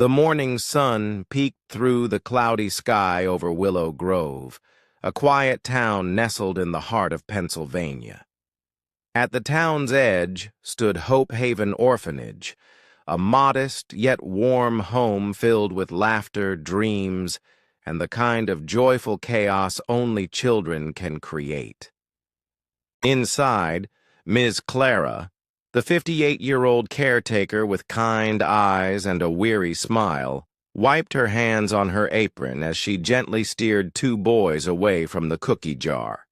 The morning sun peeked through the cloudy sky over Willow Grove, a quiet town nestled in the heart of Pennsylvania. At the town's edge stood Hope Haven Orphanage, a modest yet warm home filled with laughter, dreams, and the kind of joyful chaos only children can create. Inside, Ms. Clara, the 58-year-old caretaker with kind eyes and a weary smile, wiped her hands on her apron as she gently steered two boys away from the cookie jar.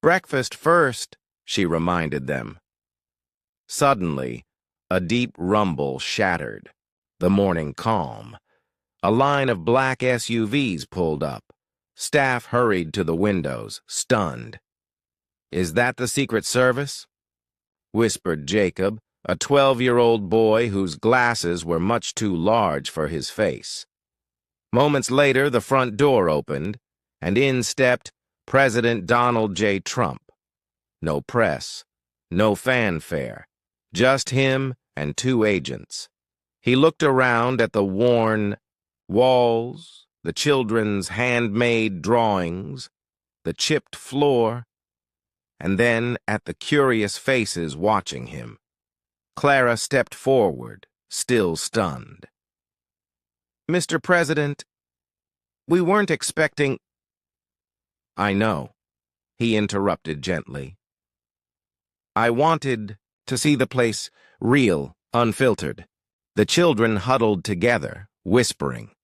"Breakfast first," she reminded them. Suddenly, a deep rumble shattered the morning calm. A line of black SUVs pulled up. Staff hurried to the windows, stunned. "Is that the Secret Service?" whispered Jacob, a 12-year-old boy whose glasses were much too large for his face. Moments later, the front door opened, and in stepped President Donald J. Trump. No press, no fanfare, just him and two agents. He looked around at the worn walls, the children's handmade drawings, the chipped floor, and then at the curious faces watching him. Clara stepped forward, still stunned. "Mr. President, we weren't expecting—" "I know," he interrupted gently. "I wanted to see the place real, unfiltered." The children huddled together, whispering.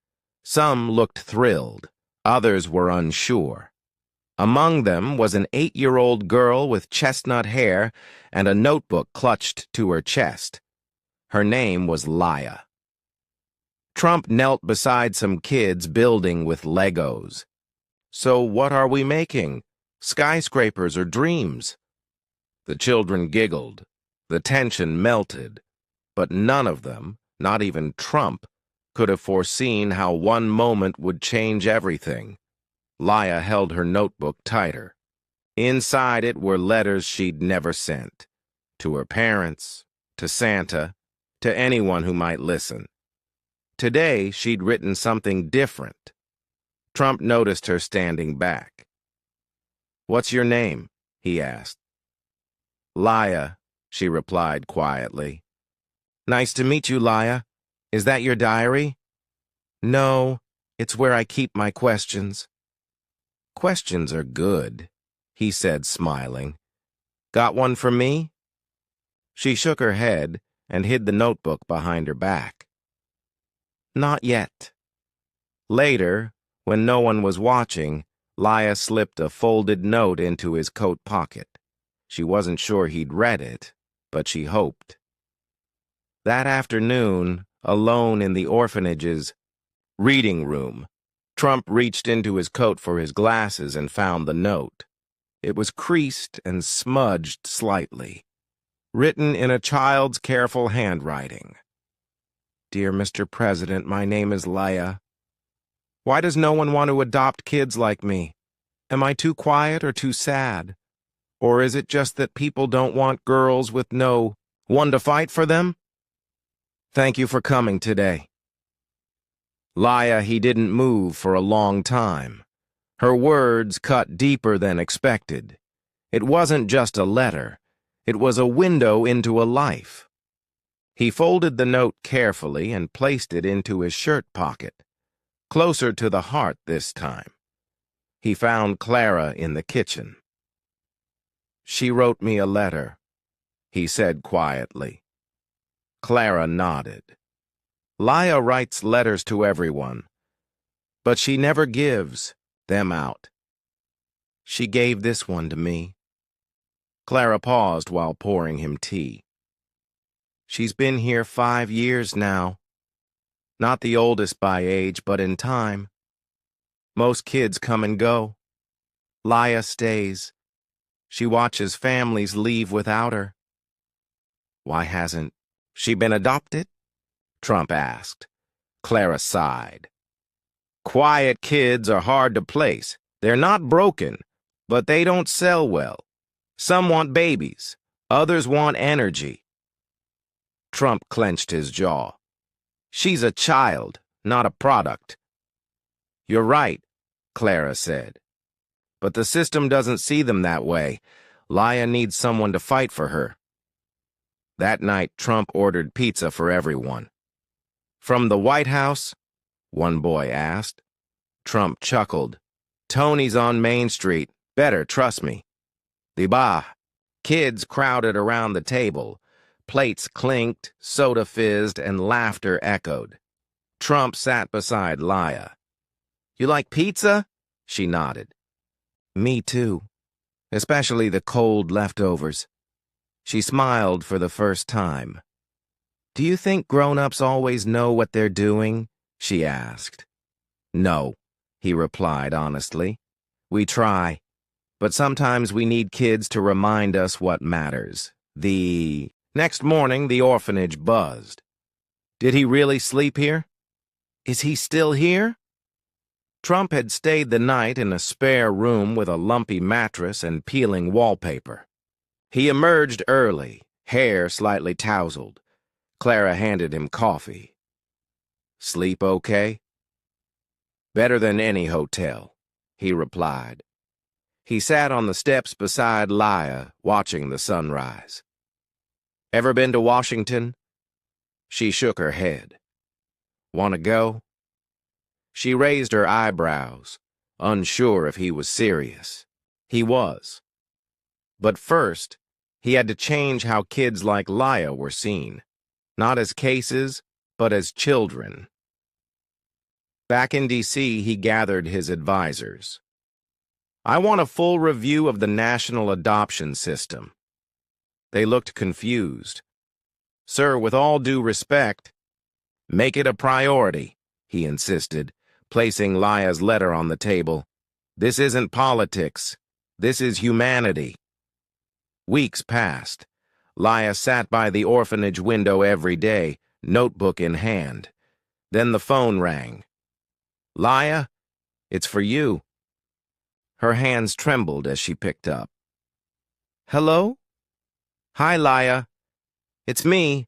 Some looked thrilled, others were unsure. Among them was an 8-year-old girl with chestnut hair and a notebook clutched to her chest. Her name was Laya. Trump knelt beside some kids building with Legos. "So what are we making? Skyscrapers or dreams?" The children giggled. The tension melted. But none of them, not even Trump, could have foreseen how one moment would change everything. Laya held her notebook tighter. Inside it were letters she'd never sent. To her parents, to Santa, to anyone who might listen. Today, she'd written something different. Trump noticed her standing back. "What's your name?" he asked. "Laya," she replied quietly. "Nice to meet you, Laya. Is that your diary?" "No, it's where I keep my questions." "Questions are good," he said, smiling. "Got one for me?" She shook her head and hid the notebook behind her back. "Not yet." Later, when no one was watching, Laya slipped a folded note into his coat pocket. She wasn't sure he'd read it, but she hoped. That afternoon, alone in the orphanage's reading room, Trump reached into his coat for his glasses and found the note. It was creased and smudged slightly, written in a child's careful handwriting. "Dear Mr. President, my name is Laya. Why does no one want to adopt kids like me? Am I too quiet or too sad? Or is it just that people don't want girls with no one to fight for them? Thank you for coming today." Laya, he didn't move for a long time. Her words cut deeper than expected. It wasn't just a letter. It was a window into a life. He folded the note carefully and placed it into his shirt pocket, closer to the heart this time. He found Clara in the kitchen. "She wrote me a letter," he said quietly. Clara nodded. "Laya writes letters to everyone, but she never gives them out. She gave this one to me." Clara paused while pouring him tea. "She's been here 5 years now. Not the oldest by age, but in time. Most kids come and go. Laya stays. She watches families leave without her." "Why hasn't she been adopted?" Trump asked. Clara sighed. "Quiet kids are hard to place. They're not broken, but they don't sell well. Some want babies, others want energy." Trump clenched his jaw. She's a child, not a product. You're right, Clara said. But the system doesn't see them that way. Laya needs someone to fight for her. That night, Trump ordered pizza for everyone. From the White House? One boy asked. Trump chuckled. Tony's on Main Street. Better, trust me. Diba. Kids crowded around the table. Plates clinked, soda fizzed, and laughter echoed. Trump sat beside Laya. You like pizza? She nodded. Me too. Especially the cold leftovers. She smiled for the first time. Do you think grown-ups always know what they're doing? She asked. No, he replied honestly. We try, but sometimes we need kids to remind us what matters. Next morning, the orphanage buzzed. Did he really sleep here? Is he still here? Trump had stayed the night in a spare room with a lumpy mattress and peeling wallpaper. He emerged early, hair slightly tousled. Clara handed him coffee. Sleep okay? Better than any hotel, he replied. He sat on the steps beside Laya, watching the sunrise. Ever been to Washington? She shook her head. Want to go? She raised her eyebrows, unsure if he was serious. He was. But first, he had to change how kids like Laya were seen, not as cases, but as children. Back in D.C., he gathered his advisors. I want a full review of the national adoption system. They looked confused. Sir, with all due respect, make it a priority, he insisted, placing Laya's letter on the table. This isn't politics. This is humanity. Weeks passed. Laya sat by the orphanage window every day, notebook in hand. Then the phone rang. Laya, it's for you. Her hands trembled as she picked up. Hello? Hi, Laya. It's me.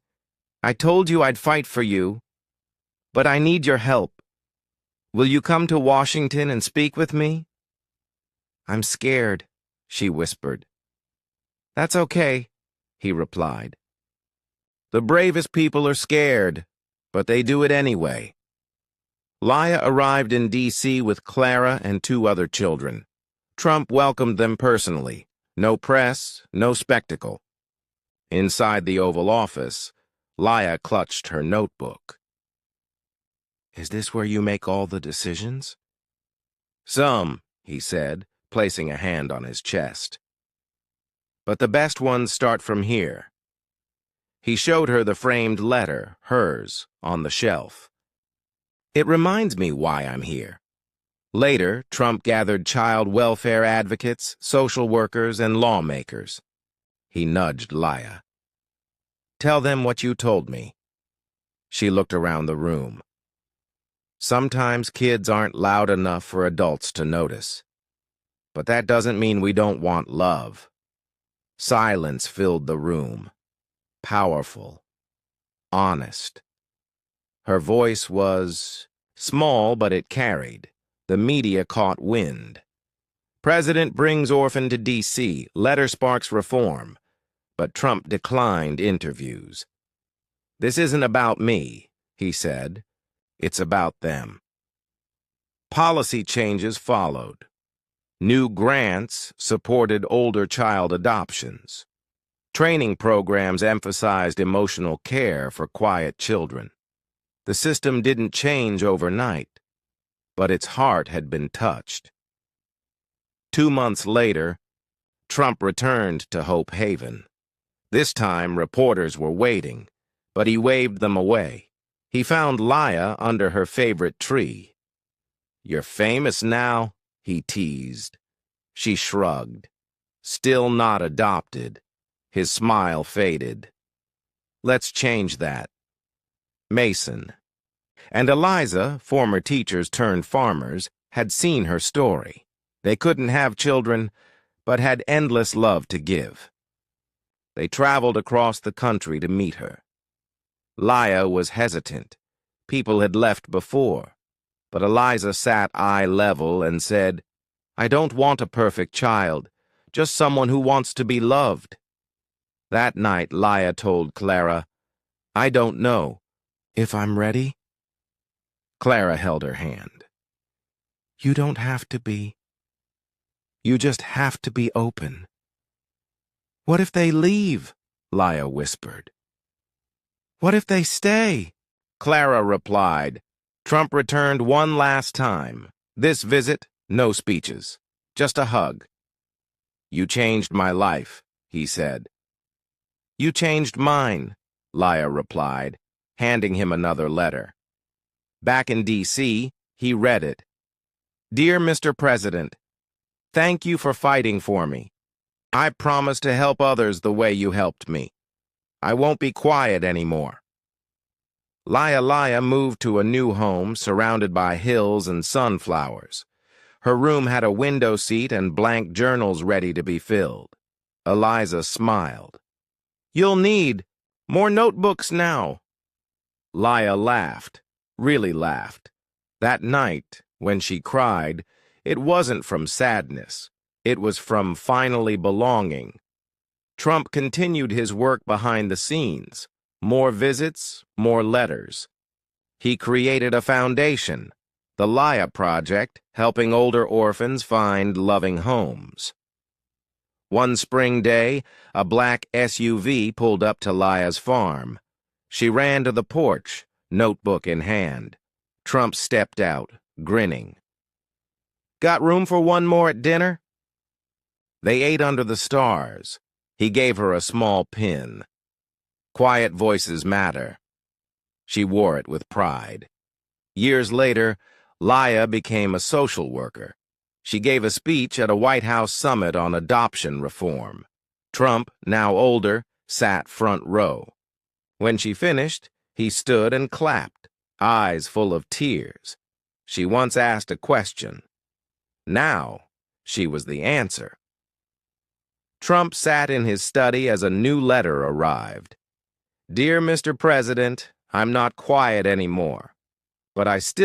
I told you I'd fight for you. But I need your help. Will you come to Washington and speak with me? I'm scared, she whispered. That's okay, he replied. The bravest people are scared, but they do it anyway. Laya arrived in D.C. with Clara and 2 other children. Trump welcomed them personally. No press, no spectacle. Inside the Oval Office, Laya clutched her notebook. Is this where you make all the decisions? Some, he said, placing a hand on his chest. But the best ones start from here. He showed her the framed letter, hers, on the shelf. It reminds me why I'm here. Later, Trump gathered child welfare advocates, social workers, and lawmakers. He nudged Laya. Tell them what you told me. She looked around the room. Sometimes kids aren't loud enough for adults to notice. But that doesn't mean we don't want love. Silence filled the room. Powerful. Honest. Her voice was small, but it carried. The media caught wind. President brings orphan to D.C. Letter sparks reform. But Trump declined interviews. This isn't about me, he said. It's about them. Policy changes followed. New grants supported older child adoptions. Training programs emphasized emotional care for quiet children. The system didn't change overnight, but its heart had been touched. 2 months later, Trump returned to Hope Haven. This time, reporters were waiting, but he waved them away. He found Laya under her favorite tree. You're famous now, he teased. She shrugged. Still not adopted. His smile faded. Let's change that. Mason. And Eliza, former teachers turned farmers, had seen her story. They couldn't have children, but had endless love to give. They traveled across the country to meet her. Laya was hesitant. People had left before, but Eliza sat eye level and said, "I don't want a perfect child, just someone who wants to be loved." That night, Laya told Clara, "I don't know if I'm ready." Clara held her hand. "You don't have to be. You just have to be open." "What if they leave?" Laya whispered. "What if they stay?" Clara replied. Trump returned one last time. This visit, no speeches, just a hug. "You changed my life," he said. "You changed mine," Laya replied, handing him another letter. Back in D.C., he read it. "Dear Mr. President, thank you for fighting for me. I promise to help others the way you helped me. I won't be quiet anymore." Laya moved to a new home surrounded by hills and sunflowers. Her room had a window seat and blank journals ready to be filled. Eliza smiled. "You'll need more notebooks now." Laya laughed, really laughed. That night, when she cried, it wasn't from sadness. It was from finally belonging. Trump continued his work behind the scenes. More visits, more letters. He created a foundation, the Laya Project, helping older orphans find loving homes. One spring day, a black SUV pulled up to Laya's farm. She ran to the porch, notebook in hand. Trump stepped out, grinning. "Got room for one more at dinner?" They ate under the stars. He gave her a small pin. Quiet voices matter. She wore it with pride. Years later, Laya became a social worker. She gave a speech at a White House summit on adoption reform. Trump, now older, sat front row. When she finished, he stood and clapped, eyes full of tears. She once asked a question. Now, she was the answer. Trump sat in his study as a new letter arrived. "Dear Mr. President, I'm not quiet anymore, but I still